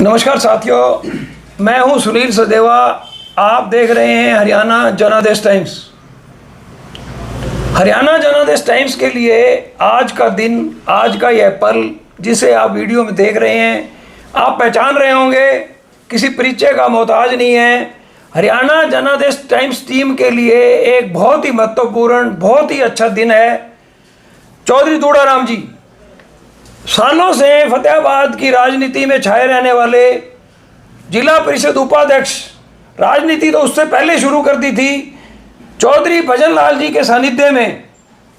नमस्कार साथियों, मैं हूं सुनील सदेवा। आप देख रहे हैं हरियाणा जनादेश टाइम्स। हरियाणा जनादेश टाइम्स के लिए आज का दिन, आज का यह पल जिसे आप वीडियो में देख रहे हैं, आप पहचान रहे होंगे, किसी परिचय का मोहताज नहीं है। हरियाणा जनादेश टाइम्स टीम के लिए एक बहुत ही महत्वपूर्ण, बहुत ही अच्छा दिन है। चौधरी दूड़ाराम जी सालों से फतेहाबाद की राजनीति में छाए रहने वाले, जिला परिषद उपाध्यक्ष, राजनीति तो उससे पहले शुरू कर दी थी। चौधरी भजन लाल जी के सानिध्य में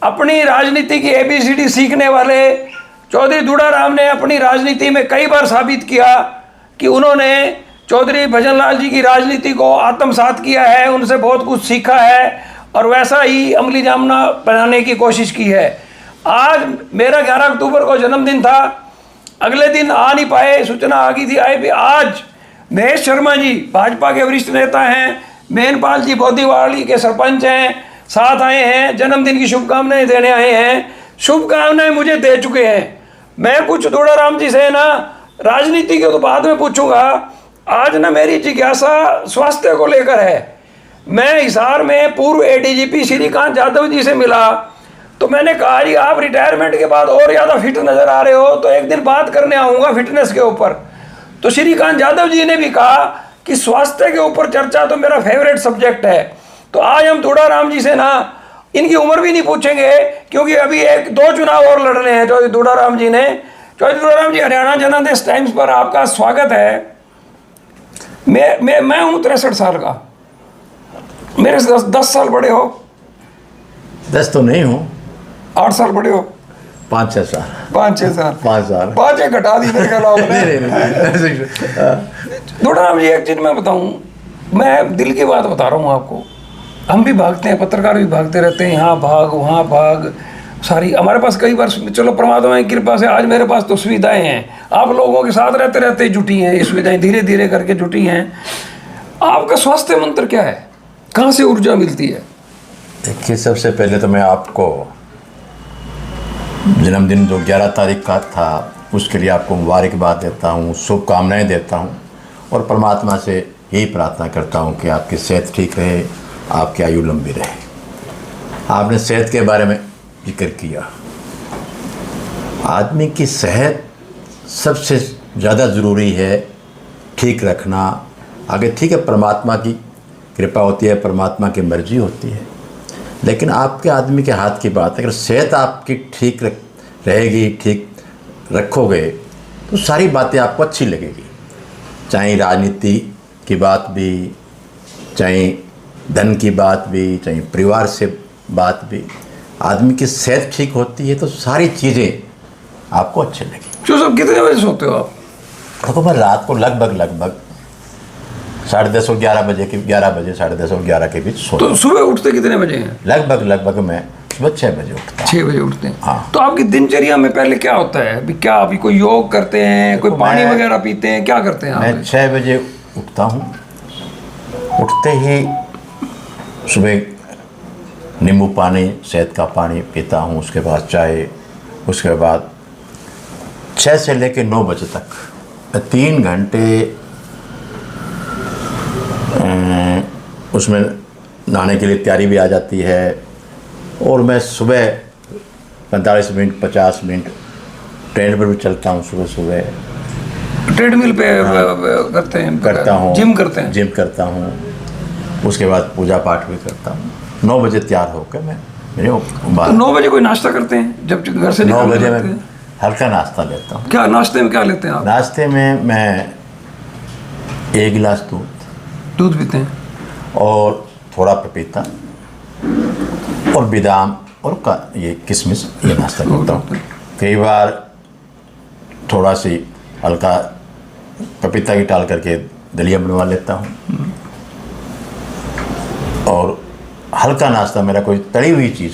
अपनी राजनीति की ABCD सीखने वाले चौधरी दूड़ाराम ने अपनी राजनीति में कई बार साबित किया कि उन्होंने चौधरी भजन लाल जी की राजनीति को आत्मसात किया है, उनसे बहुत कुछ सीखा है और वैसा ही अमली जामना बनाने की कोशिश की है। आज मेरा 11 अक्टूबर को जन्मदिन था, अगले दिन आ नहीं पाए, सूचना आ गई थी आए भी। आज महेश शर्मा जी भाजपा के वरिष्ठ नेता हैं, मेनपाल जी बोधीवाली के सरपंच हैं, साथ आए हैं, जन्मदिन की शुभकामनाएं देने आए हैं। शुभकामनाएं मुझे दे चुके हैं। मैं कुछ दूड़ाराम जी से ना राजनीति की तो बाद में पूछूंगा, आज ना मेरी जिज्ञासा स्वास्थ्य को लेकर है। मैं हिसार में पूर्व ADGP श्रीकांत यादव जी से मिला तो मैंने कहा जी आप रिटायरमेंट के बाद और ज़्यादा फिट नज़र आ रहे हो, तो एक दिन बात करने आऊँगा फिटनेस के ऊपर। तो श्रीकांत यादव जी ने भी कहा कि स्वास्थ्य के ऊपर चर्चा तो मेरा फेवरेट सब्जेक्ट है। तो आज हम दूड़ाराम जी से ना इनकी उम्र भी नहीं पूछेंगे, क्योंकि अभी 1-2 चुनाव और लड़ने हैं चौधरी दूड़ाराम जी ने। चौधरी दूड़ाराम जी, हरियाणा जनादेश टाइम्स पर आपका स्वागत है। मैं हूँ 63 साल का, मेरे से 10 साल बड़े हो। 10 तो नहीं हूँ, 8 साल बड़े हो। 5-6 साल। 5-6 साल। 5 साल। 5 घटा दी मेरे ख्याल नहीं। दूड़ाराम जी, एक चीज़ मैं बताऊँ, मैं दिल की बात बता रहा हूँ आपको। हम भी भागते हैं, पत्रकार भी भागते रहते हैं, यहाँ भाग वहाँ भाग, सारी हमारे पास कई बार, चलो परमात्मा की कृपा से आज मेरे पास तो सुविधाएं हैं, आप लोगों के साथ रहते रहते जुटी हैं ये सुविधाएं, धीरे धीरे करके जुटी हैं। आपका स्वास्थ्य मंत्र क्या है, कहाँ से ऊर्जा मिलती है? देखिए, सबसे पहले तो मैं आपको जन्मदिन जो 11 तारीख का था उसके लिए आपको मुबारकबाद देता हूँ, शुभकामनाएं देता हूँ और परमात्मा से यही प्रार्थना करता हूँ कि आपकी सेहत ठीक रहे, आपकी आयु लंबी रहे। आपने सेहत के बारे में जिक्र किया। आदमी की सेहत सबसे ज़्यादा ज़रूरी है ठीक रखना। आगे ठीक है, परमात्मा की कृपा होती है, परमात्मा की मर्जी होती है, लेकिन आपके आदमी के हाथ की बात है। अगर सेहत आपकी ठीक रहेगी, ठीक रखोगे तो सारी बातें आपको अच्छी लगेगी, चाहे राजनीति की बात भी, चाहे धन की बात भी, चाहे परिवार से बात भी। आदमी की सेहत ठीक होती है तो सारी चीज़ें आपको अच्छी लगेगी। जो सब कितने बजे सोते हो आप? देखो, मैं रात को लगभग 10:30 और 11 बजे के 11 बजे 10:30 और 11 के बीच सोता हूँ। तो सुबह उठते कितने बजे हैं? लगभग मैं सुबह 6 बजे उठता हूँ। 6 बजे उठते हैं। हाँ। तो आपकी दिनचर्या में पहले क्या होता है? अभी क्या, अभी कोई योग करते हैं, कोई पानी वगैरह पीते हैं, क्या करते हैं आप? मैं 6 बजे उठता हूँ। उठते ही सुबह नींबू पानी, सेहत का पानी पीता हूँ, उसके बाद चाय, उसके बाद 6 से लेकर 9 बजे तक 3 घंटे उसमें नहाने के लिए तैयारी भी आ जाती है। और मैं सुबह 45 मिनट 50 मिनट ट्रेन पर भी चलता हूँ। सुबह ट्रेडमिल पे करता हूँ, जिम करता हूँ। उसके बाद पूजा पाठ भी करता हूँ। 9 बजे तैयार होकर मैं मेरे तो 9 बजे कोई नाश्ता करते हैं जब घर से? 9 बजे मैं हल्का नाश्ता लेता हूँ। क्या नाश्ते में क्या लेते हैं आप? नाश्ते में मैं 1 गिलास दूध पीते हैं और थोड़ा पपीता और बादाम और ये किशमिश, ये नाश्ता करता हूँ। कई बार थोड़ा सी हल्का पपीता की डाल करके दलिया बनवा लेता हूँ। और हल्का नाश्ता मेरा कोई तली हुई चीज़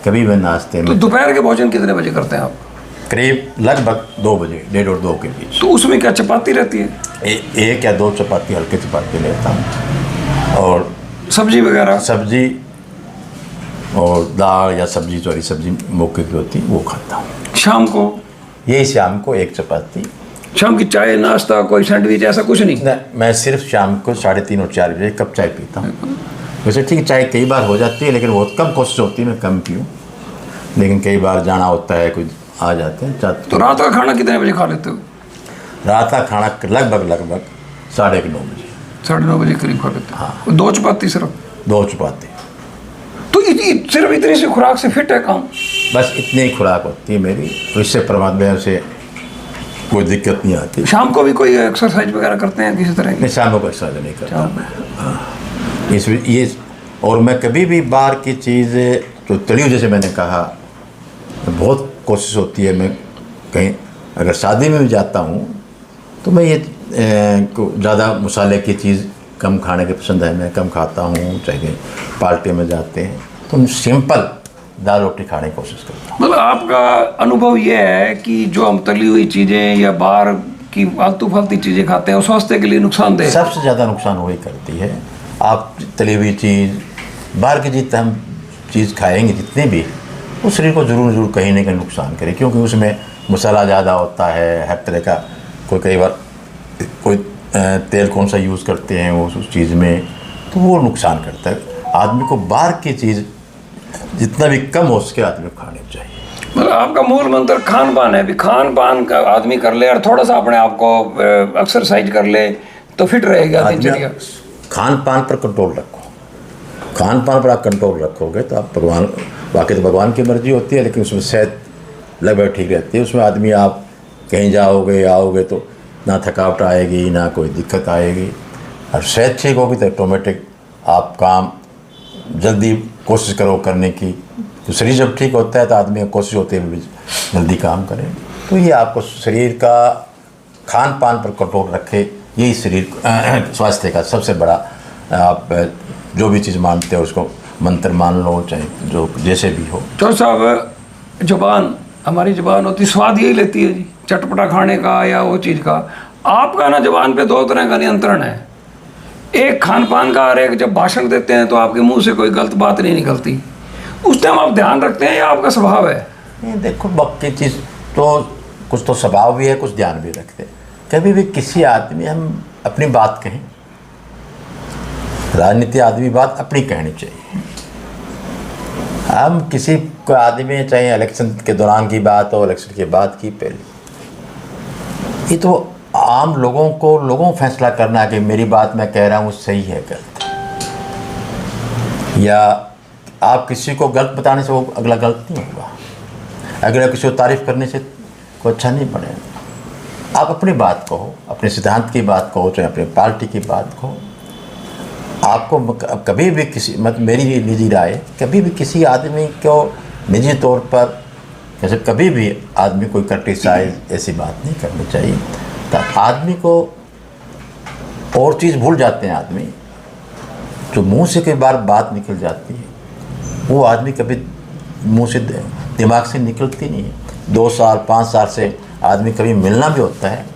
कभी मैं नाश्ते में। तो दोपहर के भोजन कितने बजे करते हैं आप? करीब लगभग 2 बजे, 1:30 और 2 के बीच। तो उसमें क्या चपाती रहती है? 1 या 2 चपाती, हल्की चपाती लेता हूँ। और सब्जी वगैरह? सब्जी और दाल या सब्जी, चौरी सब्जी मौके की होती वो खाता हूँ। शाम को? यही शाम को 1 चपाती शाम की चाय नाश्ता कोई सैंडविच ऐसा कुछ नहीं? नहीं, मैं सिर्फ शाम को 3:30 और 4 बजे कप चाय पीता हूँ। वैसे ठीक है, चाय कई बार हो जाती है, लेकिन बहुत कम कोशिश होती है मैं कम पीऊँ, लेकिन कई बार जाना होता है, कुछ आ जाते हैं। तो रात का खाना कितने बजे खा लेते हो? रात का खाना लगभग 9:30 बजे। 9:30 बजे करीब खा लेते हो? हाँ। 2 चपाती सिर्फ? 2 चपाती। तो सिर्फ इतनी सी खुराक से फिट है काम? बस इतनी ही खुराक होती है मेरी, तो इससे परमात्मा से कोई दिक्कत नहीं आती। शाम को भी कोई एक्सरसाइज वगैरह करते हैं किसी तरह की? नहीं, शाम को एक्सरसाइज नहीं करता मैं। हाँ, ये और मैं कभी भी बाहर की चीज़ तो तली हुई, जैसे मैंने कहा, बहुत कोशिश होती है, मैं कहीं अगर शादी में भी जाता हूँ तो मैं ये ज़्यादा मसाले की चीज़ कम खाने की पसंद है, मैं कम खाता हूँ। चाहे पार्टी में जाते हैं तो सिंपल दाल रोटी खाने की कोशिश करता हूँ। मतलब आपका अनुभव ये है कि जो हम तली हुई चीज़ें या बाहर की फालतू चीज़ें खाते हैं वो स्वास्थ्य के लिए नुकसानदेह है? सबसे ज़्यादा नुकसान वही करती है। आप तली हुई चीज़, बाहर की जितनी हम चीज़ खाएंगे जितनी भी, वो शरीर को ज़रूर कहीं ना कहीं नुकसान करे, क्योंकि उसमें मसाला ज़्यादा होता है, हर तरह का। कई बार कोई तेल कौन सा यूज़ करते हैं वो उस चीज़ में, तो वो नुकसान करता है। आदमी को बाहर की चीज़ जितना भी कम हो सके आदमी को खानी चाहिए। मतलब आपका मूल मंत्र खान पान है, भी खान पान का आदमी कर ले और थोड़ा सा अपने आप को एक्सरसाइज कर ले तो फिट रहेगा दिनचर्या। खान पान पर कंट्रोल रखो, खान पान पर आप कंट्रोल रखोगे तो आप भगवान, बाकी तो भगवान की मर्जी होती है, लेकिन उसमें सेहत लगभग ठीक रहती है। उसमें आदमी आप कहीं जाओगे आओगे तो ना थकावट आएगी, ना कोई दिक्कत आएगी, और सेहत ठीक होगी तो ऑटोमेटिक आप काम जल्दी कोशिश करो करने की। तो शरीर जब ठीक होता है तो आदमी की कोशिश होती है जल्दी काम करें। तो ये आपको शरीर का खान पान पर कंट्रोल रखे, यही शरीर स्वास्थ्य का सबसे बड़ा, आप जो भी चीज़ मानते हो उसको मंत्र मान लो, चाहे जो जैसे भी हो। तो साहब, जुबान, हमारी जुबान होती स्वाद यही लेती है जी, चटपटा खाने का या वो चीज़ का। आपका ना जुबान पे 2 तरह का नियंत्रण है, एक खान पान का और एक जब भाषण देते हैं तो आपके मुंह से कोई गलत बात नहीं निकलती, उस टाइम आप ध्यान रखते हैं या आपका स्वभाव है? नहीं, देखो बाकी चीज़ तो कुछ तो स्वभाव भी है, कुछ ध्यान भी रखते हैं। कभी भी किसी आदमी हम अपनी बात कहें, राजनीति आदमी बात अपनी कहनी चाहिए। हम किसी को आदमी, चाहे इलेक्शन के दौरान की बात हो, इलेक्शन के बाद की, पहले, ये तो आम लोगों को फैसला करना है कि मेरी बात मैं कह रहा हूँ सही है गलत, या आप किसी को गलत बताने से वो अगला गलत नहीं होगा, अगला किसी को तारीफ़ करने से कोई अच्छा नहीं बनेगा। आप अपनी बात कहो, अपने सिद्धांत की बात कहो, चाहे अपनी पार्टी की बात कहो। आपको कभी भी किसी, मतलब मेरी निजी राय, कभी भी किसी आदमी को निजी तौर पर जैसे कभी भी आदमी कोई क्रिटिसाइज ऐसी बात नहीं करनी चाहिए। तो आदमी को और चीज़ भूल जाते हैं आदमी, जो मुंह से कई बार बात निकल जाती है वो आदमी कभी मुंह से दिमाग से निकलती नहीं है। 2 साल 5 साल से आदमी कभी मिलना भी होता है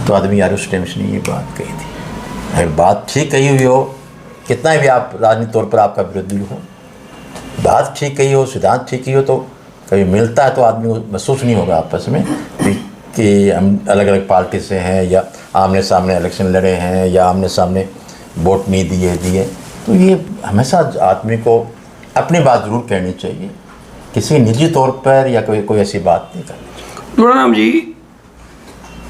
तो आदमी यार उस टाइम से नहीं ये बात कही थी। अगर बात ठीक कही हुई हो, कितना भी आप राजनीतिक तौर पर आपका विरोधी हो, बात ठीक कही हो, सिद्धांत ठीक कही हो, तो कभी मिलता है तो आदमी को महसूस नहीं होगा आपस में कि हम अलग अलग पार्टी से हैं, या आमने सामने इलेक्शन लड़े हैं, या आमने सामने वोट नहीं दिए। तो ये हमेशा आदमी को अपनी बात ज़रूर कहनी चाहिए, किसी निजी तौर पर या कोई ऐसी बात नहीं करनी चाहिए। दुर्गाराम जी,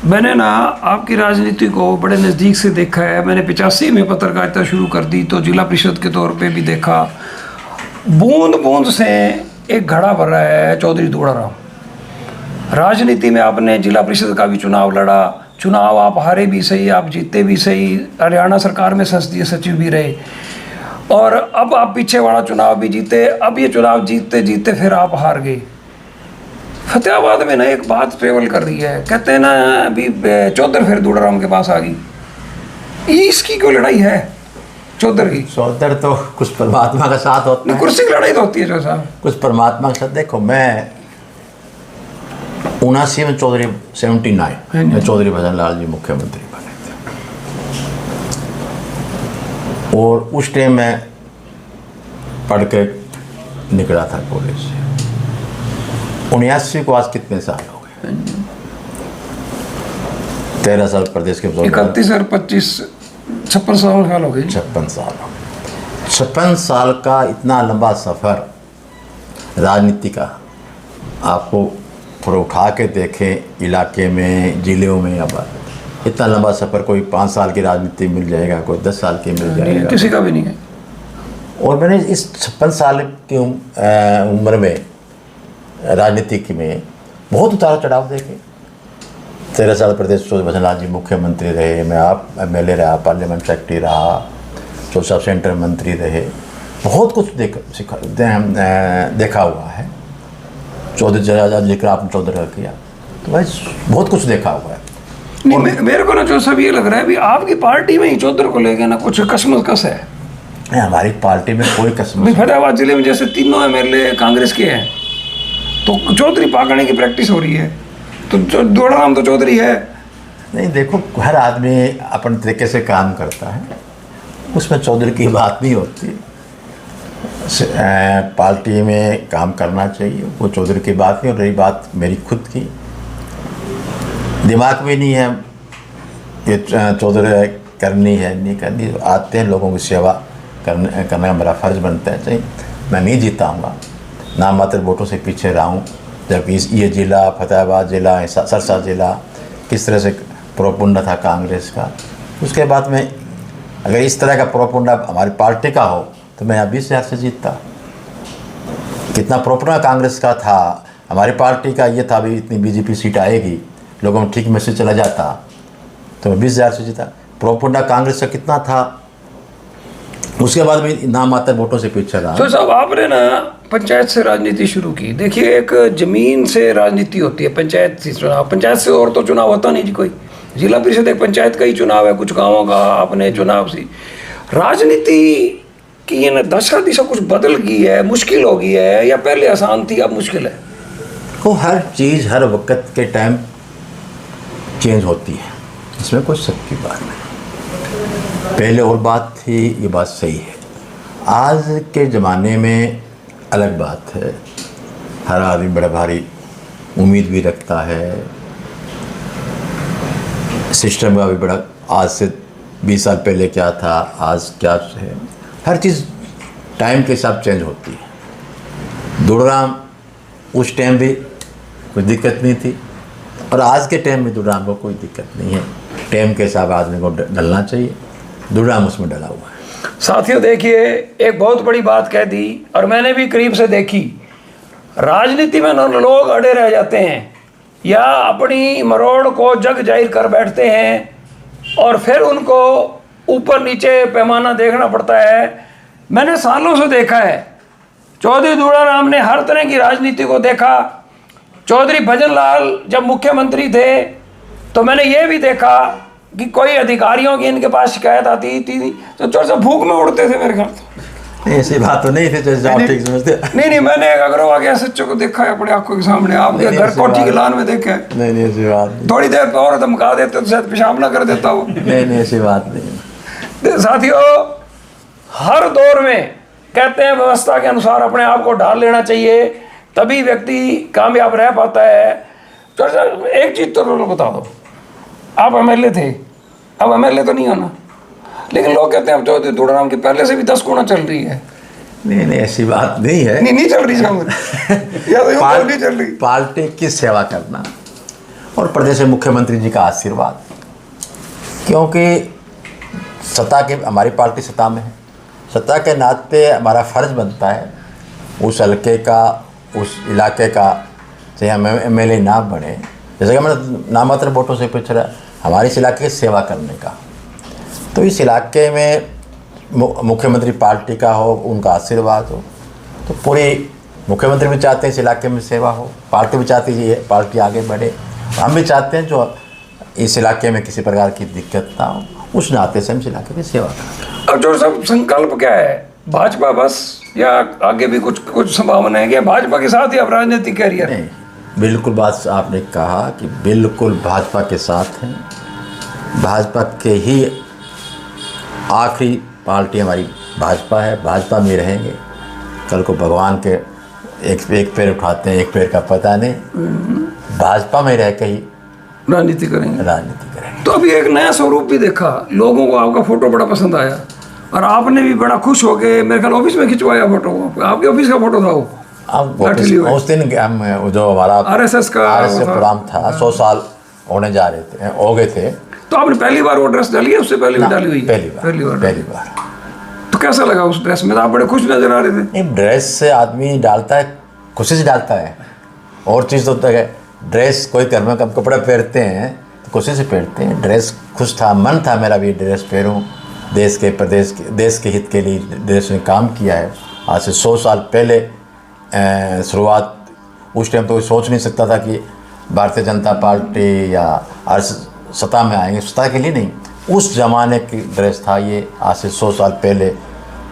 मैंने ना आपकी राजनीति को बड़े नज़दीक से देखा है। मैंने 85 में पत्रकारिता शुरू कर दी तो जिला परिषद के तौर पे भी देखा। बूंद बूंद से एक घड़ा भर रहा है चौधरी दुर्गाराम। राजनीति में आपने जिला परिषद का भी चुनाव लड़ा, चुनाव आप हारे भी सही, आप जीते भी सही, हरियाणा सरकार में संसदीय सचिव भी रहे, और अब आप पीछे वाला चुनाव भी जीते। अब ये चुनाव जीतते जीतते फिर आप हार गए। फतेहाबाद में ना एक बात ट्रेवल कर रही है, कहते हैं ना अभी चौधर फिर दुर्गाराम के पास आ गई। ये इसकी क्यों लड़ाई है चौधर की? चौधर तो कुछ परमात्मा का साथ होता है, कुर्सी की लड़ाई तो होती है जो साहब, कुछ परमात्मा का साथ। देखो मैं 79 में चौधरी 79 में चौधरी भजन लाल जी मुख्यमंत्री बने थे, और उस टाइम मैं पढ़ के निकला था कॉलेज से। 79 को आज कितने साल हो गए? 13 साल प्रदेश के 31 और 25 56 साल हो गए। 56 साल 56 साल का इतना लंबा सफ़र राजनीति का, आपको थोड़ा उठा के देखें इलाके में, जिलों में, अब इतना लंबा सफ़र कोई 5 साल की राजनीति मिल जाएगा, कोई 10 साल की मिल जाएगा, किसी का भी नहीं है। और मैंने इस 56 साल की उम्र में राजनीति में बहुत उतार चढ़ाव देखे। 13 साल प्रदेश भजन लाल जी मुख्यमंत्री रहे, मैं आप MLA रहा, पार्लियामेंट सेक्रेटरी रहा, 4 सेंटर मंत्री रहे, बहुत कुछ देखा हुआ है। चौधरी जिक्र आपने चौधरी का किया, तो भाई बहुत कुछ देखा हुआ है। नहीं, मेरे को ना जो सब ये लग रहा है अभी आपकी पार्टी में ही चौधरी को लेकर ना कुछ कसमकस है। हमारी पार्टी में कोई कसम। फतेहाबाद जिले में जैसे तीनों MLA कांग्रेस के हैं, तो चौधरी पाकड़ने की प्रैक्टिस हो रही है, तो दोड़ाराम तो चौधरी है। नहीं, देखो हर आदमी अपने तरीके से काम करता है, उसमें चौधरी की बात नहीं होती। पार्टी में काम करना चाहिए, वो चौधरी की बात नहीं। और रही बात मेरी खुद की, दिमाग में नहीं है ये चौधरी करनी है नहीं करनी, आते हैं लोगों की सेवा करने का मेरा फ़र्ज़ बनता है। चाहिए मैं नहीं जीताऊँगा, नाम मात्र वोटों से पीछे रहा हूँ, जबकि ये ज़िला फतेहाबाद ज़िला, सरसा ज़िला किस तरह से प्रोपुंडा था कांग्रेस का। उसके बाद में अगर इस तरह का प्रोपुंडा हमारी पार्टी का हो तो मैं 20,000 से जीतता। कितना प्रोपुंडा कांग्रेस का था, हमारी पार्टी का ये था भी इतनी BJP सीट आएगी, लोगों में ठीक मैसेज चला जाता, तो मैं 20,000 से जीता। प्रोपुंडा कांग्रेस का कितना था, उसके बाद में नाम मात्र वोटों से पीछे रहा। तो साहब आपने ना पंचायत से राजनीति शुरू की। देखिए एक जमीन से राजनीति होती है, पंचायत से चुनाव, पंचायत से और तो चुनाव होता नहीं जी कोई। जिला परिषद एक पंचायत का ही चुनाव है, कुछ गाँवों का अपने चुनाव से। राजनीति कि ये ना दशा दिशा कुछ बदल गई है, मुश्किल हो गई है, या पहले आसान थी अब मुश्किल है? वो हर चीज़ हर वक्त के टाइम चेंज होती है, इसमें कोई शक की बात नहीं। पहले और बात थी, ये बात सही है। आज के ज़माने में अलग बात है, हर आदमी बड़ा भारी उम्मीद भी रखता है, सिस्टम का भी बड़ा, आज से 20 साल पहले क्या था, आज क्या है, हर चीज़ टाइम के हिसाब चेंज होती है। दुड़राम उस टाइम भी कोई दिक्कत नहीं थी, और आज के टाइम में दुड़राम को कोई दिक्कत नहीं है। टाइम के हिसाब आदमी को डलना चाहिए, दुड़राम उसमें डला हुआ है। साथियों देखिए, एक बहुत बड़ी बात कह दी, और मैंने भी करीब से देखी। राजनीति में लोग अड़े रह जाते हैं या अपनी मरोड़ को जग जाहिर कर बैठते हैं, और फिर उनको ऊपर नीचे पैमाना देखना पड़ता है। मैंने सालों से देखा है, चौधरी दुड़ाराम ने हर तरह की राजनीति को देखा। चौधरी भजन लाल जब मुख्यमंत्री थे तो मैंने ये भी देखा कि कोई अधिकारियों की इनके पास शिकायत आती थी तो चोर से भूख में उड़ते थे मेरे ख्याल से। ऐसी बात तो नहीं थी जैसे आप ठीक समझते। नहीं, मैंने अग्रवाल के सच्चों को देखा है अपने आंखों के सामने, आपके घर कोठी के लान में देखा है। नहीं ऐसी बात नहीं। थोड़ी देर पर और धमका देते तो शायद पेशाब ना कर देता वो। नहीं ऐसी बात नहीं। साथियों, हर दौर में कहते हैं व्यवस्था के अनुसार अपने आप को ढाल लेना चाहिए, तभी व्यक्ति कामयाब रह पाता है। तो एक चीज़ तो लोग बता दो, आप MLA थे, अब MLA तो नहीं होना, लेकिन लोग कहते हैं अब चौधरी दुड़ाराम की पहले से भी 10 गुना चल रही है। नहीं ऐसी बात नहीं है। नहीं चल रही या तो नहीं चल रही। पार्टी की सेवा करना और प्रदेश मुख्यमंत्री जी का आशीर्वाद, क्योंकि सत्ता के, हमारी पार्टी सत्ता में है, सत्ता के नाते हमारा फ़र्ज़ बनता है उस हल्के का, उस इलाके का, चाहे हम MLA ना बने, जैसे कि मैंने नामात्र वोटों से पिछड़ा, हमारे इस इलाके की सेवा करने का। तो इस इलाके में मुख्यमंत्री पार्टी का हो, उनका आशीर्वाद हो, तो पूरे मुख्यमंत्री भी चाहते हैं इस इलाके में सेवा हो, पार्टी भी चाहती है पार्टी आगे बढ़े, हम भी चाहते हैं जो इस इलाके में किसी प्रकार की दिक्कत ना हो, उस नाते से हम इस इलाके की सेवा करें। अब जो सब संकल्प क्या है, भाजपा बस या आगे भी कुछ संभावना है कि भाजपा के साथ ही अब राजनीतिक कैरियर? नहीं, बिल्कुल बात आपने कहा कि बिल्कुल भाजपा के साथ हैं, भाजपा के ही आखिरी पार्टी हमारी भाजपा है, भाजपा में रहेंगे। कल को भगवान के एक पैर उठाते हैं, एक पैर का पता नहीं, भाजपा में रह के ही राजनीति करेंगे। राजनीति करेंगे। तो अभी एक नया स्वरूप भी देखा, लोगों को आपका फोटो बड़ा पसंद आया और आपने भी बड़ा खुश हो गए, मेरे ख्याल ऑफिस में खिंचवाया फोटो, आपके ऑफिस का फोटो था वो। अब उस दिन हम जो हमारा आरएसएस का प्रोग्राम था, 100 साल होने जा रहे थे, हो गए थे। तो आपने पहली बार वो ड्रेस डाली है, उससे पहले भी डाली हुई? पहली बार। तो कैसा लगा उस ड्रेस में? तो आप बड़े खुश नजर आ रहे थे। नहीं, ड्रेस से आदमी डालता है, खुशी से डालता है। और चीज़ तो होता है, ड्रेस कोई घर में कब कपड़े पहनते हैं तो खुशी से पहनते हैं। ड्रेस खुश था, मन था मेरा भी ड्रेस पहनूं, देश के प्रदेश के देश के हित के लिए देश ने काम किया है। आज से 100 साल पहले शुरुआत, उस टाइम तो कोई सोच नहीं सकता था कि भारतीय जनता पार्टी या सत्ता में आएंगे। सत्ता के लिए नहीं, उस ज़माने की ड्रेस था ये, आज से 100 साल पहले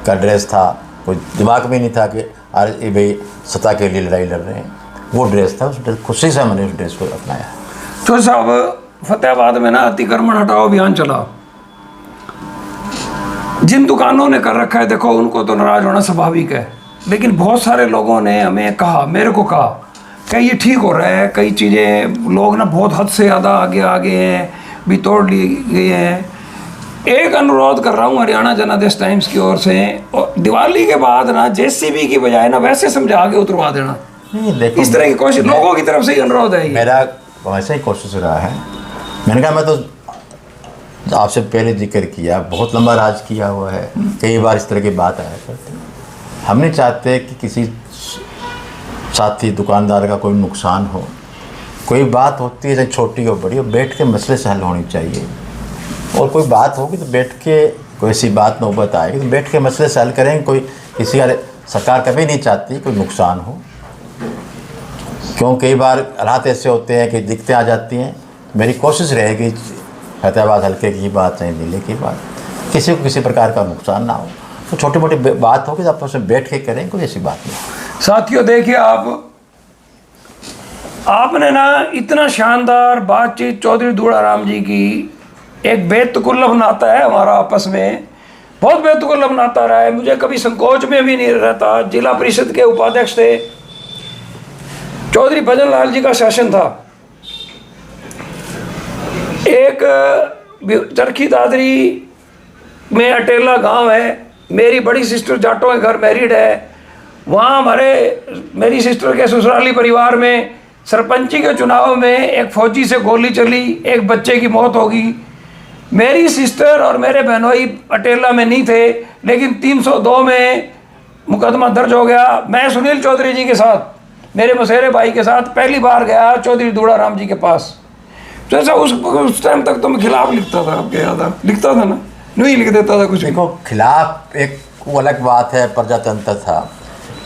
का ड्रेस था। कोई दिमाग में नहीं था कि आज ये भाई सत्ता के लिए लड़ाई लड़ रहे हैं। वो ड्रेस था, उस ड्रेस खुशी से मैंने उस ड्रेस को अपनाया। तो साहब, फतेहाबाद में ना अतिक्रमण हटाओ अभियान चला। जिन दुकानों ने कर रखा है, देखो उनको तो नाराज होना स्वाभाविक है, लेकिन बहुत सारे लोगों ने हमें कहा, मेरे को कहा कि ये ठीक हो रहा है, कई चीज़ें लोग ना बहुत हद से ज़्यादा आगे हैं, भी तोड़ ली गई हैं। एक अनुरोध कर रहा हूँ हरियाणा जनादेश टाइम्स की ओर से, और दिवाली के बाद ना जेसीबी की बजाय ना वैसे समझा के उतरवा देना। देखो, इस तरह की कोशिश लोगों की तरफ से ही अनुरोध है। मेरा वैसे ही कोशिश रहा है। मैंने कहा, मैं तो आपसे पहले जिक्र किया, बहुत लंबा राज किया हुआ है, कई बार इस तरह की बात आया करती। हम नहीं चाहते कि किसी साथी दुकानदार का कोई नुकसान हो। कोई बात होती है, चाहे छोटी हो बड़ी हो, बैठ के मसले से हल होनी चाहिए। और कोई बात होगी तो बैठ के, कोई ऐसी बात नौबत आएगी तो बैठ के मसले से हल करेंगे। कोई किसी का, सरकार कभी नहीं चाहती कोई नुकसान हो, क्यों कई बार हालात ऐसे होते हैं कि दिक्कतें आ जाती हैं। मेरी कोशिश रहेगी फतेहाबाद हल्के की बात, चाहे जिले की बात, किसी को किसी प्रकार का नुकसान ना हो। तो छोटी मोटी बात होगी तो आप उसमें बैठ के करें, कोई ऐसी बात नहीं। साथियों देखिए, आपने ना इतना शानदार बातचीत चौधरी दूड़ाराम जी की, एक बेतुकुल्लभ नाता है हमारा आपस में, बहुत बेतुकुल्लभ नाता रहा है। मुझे कभी संकोच में भी नहीं रहता। जिला परिषद के उपाध्यक्ष थे, चौधरी भजन लाल जी का शासन था। एक चरखी दादरी में अटेला गांव है, मेरी बड़ी सिस्टर जाटों के घर मैरिड है। वहाँ मेरी सिस्टर के ससुराली परिवार में सरपंची के चुनाव में एक फौजी से गोली चली, एक बच्चे की मौत होगी। मेरी सिस्टर और मेरे बहनोई अटेला में नहीं थे, लेकिन 302 में मुकदमा दर्ज हो गया। मैं सुनील चौधरी जी के साथ, मेरे मसेरे भाई के साथ पहली बार गया चौधरी दूड़ाराम जी के पास। तो ऐसा उस टाइम तक तो मैं खिलाफ लिखता था, आपके याद है? लिखता था ना, नहीं लिख देता था कुछ। देखो, खिलाफ एक वो अलग बात है, प्रजातंत्र था,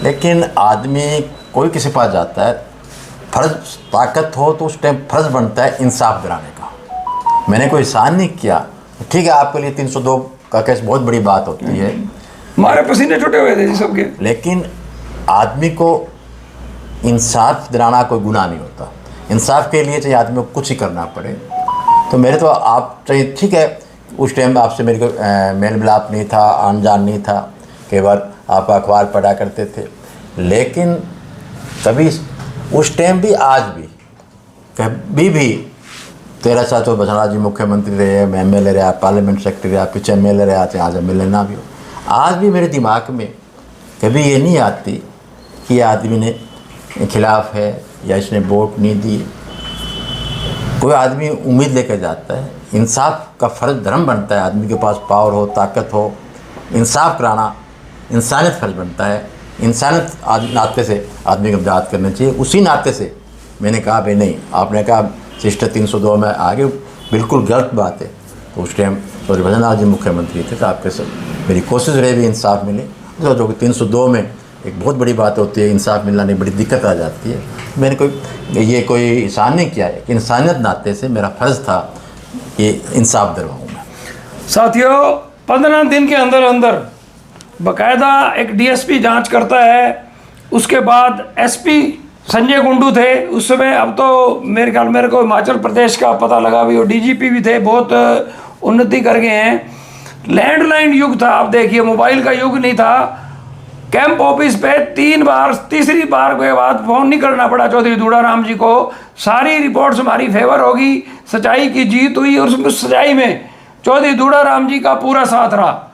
लेकिन आदमी कोई किसी पास जाता है, फर्ज ताकत हो तो उस टाइम फर्ज बनता है इंसाफ दिलाने का। मैंने कोई एहसान नहीं किया, ठीक है, आपके लिए 302 का केस बहुत बड़ी बात होती है, हमारे पसीने छूटे हुए थे जी सबके, लेकिन आदमी को इंसाफ दिलाना कोई गुनाह नहीं होता। इंसाफ के लिए चाहिए आदमी को कुछ ही करना पड़े। तो मेरे तो आप चाहिए, ठीक है, उस टाइम आपसे मेरे को मेल मिलाप नहीं था, अनजान नहीं था, कई बार आप अखबार पढ़ा करते थे, लेकिन कभी उस टाइम भी आज भी कभी भी 13 साल तो भजनलाल जी मुख्यमंत्री रहे, मैं MLA रहा, पार्लियामेंट सेक्रेटरी रहा, पीछे MLA रहा, चाहे आज MLA ना भी हो, आज भी मेरे दिमाग में कभी ये नहीं आती कि ये आदमी ने खिलाफ है या इसने वोट नहीं दी। कोई आदमी उम्मीद लेकर जाता है, इंसाफ का फ़र्ज धर्म बनता है, आदमी के पास पावर हो, ताकत हो, इंसाफ कराना इंसानियत फ़र्ज बनता है। इंसानियत नाते से आदमी को मदद करना चाहिए। उसी नाते से मैंने कहा भाई नहीं, आपने कहा सिस्टर 302 में आगे, बिल्कुल गलत बात है। तो उस टाइम चौधरी भजन लाल जी मुख्यमंत्री थे, तो आपके सब मेरी कोशिश रही भी इंसाफ मिले। तो जो कि 302 में एक बहुत बड़ी बात होती है, इंसाफ मिलना नहीं, बड़ी दिक्कत आ जाती है। मैंने कोई एहसान नहीं किया है, इंसानियत नाते से मेरा फ़र्ज़ था कि इंसाफ दिलवाऊँ मैं। साथियों, 15 दिन के अंदर अंदर बाकायदा एक DSP जांच करता है। उसके बाद SP संजय कुंडू थे उस समय, अब तो मेरे ख्याल मेरे को हिमाचल प्रदेश का पता लगा भी, वो DGP भी थे, बहुत उन्नति कर गए हैं। लैंडलाइन युग था, आप देखिए, मोबाइल का युग नहीं था। कैंप ऑफिस पे 3 बार, तीसरी बार के बाद फ़ोन नहीं करना पड़ा चौधरी दूड़ाराम जी को। सारी रिपोर्ट्स हमारी फेवर होगी, सच्चाई की जीत हुई और उस सच्चाई में चौधरी दूड़ाराम जी का पूरा साथ रहा।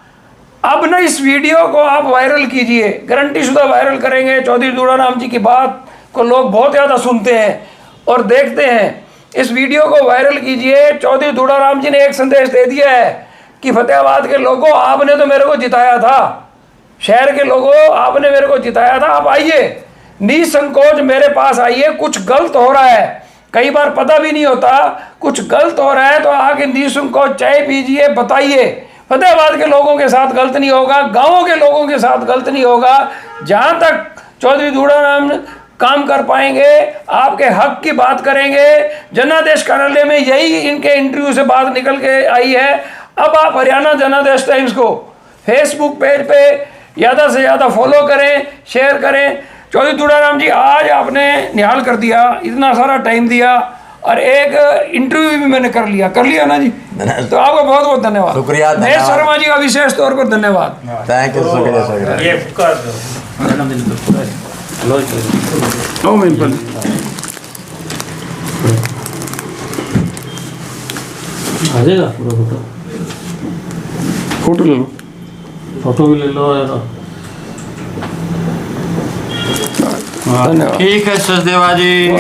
अब ना इस वीडियो को आप वायरल कीजिए, गारंटी शुदा वायरल करेंगे। चौधरी दूड़ाराम जी की बात को लोग बहुत ज़्यादा सुनते हैं और देखते हैं। इस वीडियो को वायरल कीजिए। चौधरी दूड़ाराम जी ने एक संदेश दे दिया है कि फतेहाबाद के लोगों, आपने तो मेरे को जिताया था, शहर के लोगों आपने मेरे को जिताया था, आप आइए निसंकोच मेरे पास आइए। कुछ गलत हो रहा है, कई बार पता भी नहीं होता, कुछ गलत हो रहा है तो आके निसंकोच चाय पीजिए, बताइए। फतेहाबाद के लोगों के साथ गलत नहीं होगा, गाँवों के लोगों के साथ गलत नहीं होगा। जहाँ तक चौधरी दूड़ाराम काम कर पाएंगे, आपके हक की बात करेंगे। जनादेश कार्यालय में यही इनके इंटरव्यू से बात निकल के आई है। अब आप हरियाणा जनादेश टाइम्स को फेसबुक पेज पे ज़्यादा से ज़्यादा फॉलो करें, शेयर करें। चौधरी दूड़ाराम जी, आज आपने निहाल कर दिया, इतना सारा टाइम दिया और एक इंटरव्यू भी मैंने कर लिया ना जी, तो आपका बहुत बहुत धन्यवाद। शुक्रिया। महेश शर्मा जी का विशेष तौर पर धन्यवाद। थैंक यू, शुक्रिया। ये कर दो जन्मदिन पे पूरा लो नो मिनट आ जाएगा पूरा फोटो ले लो, फोटो भी ले लो यार। धन्यवाद। ठीक है सचदेवा जी।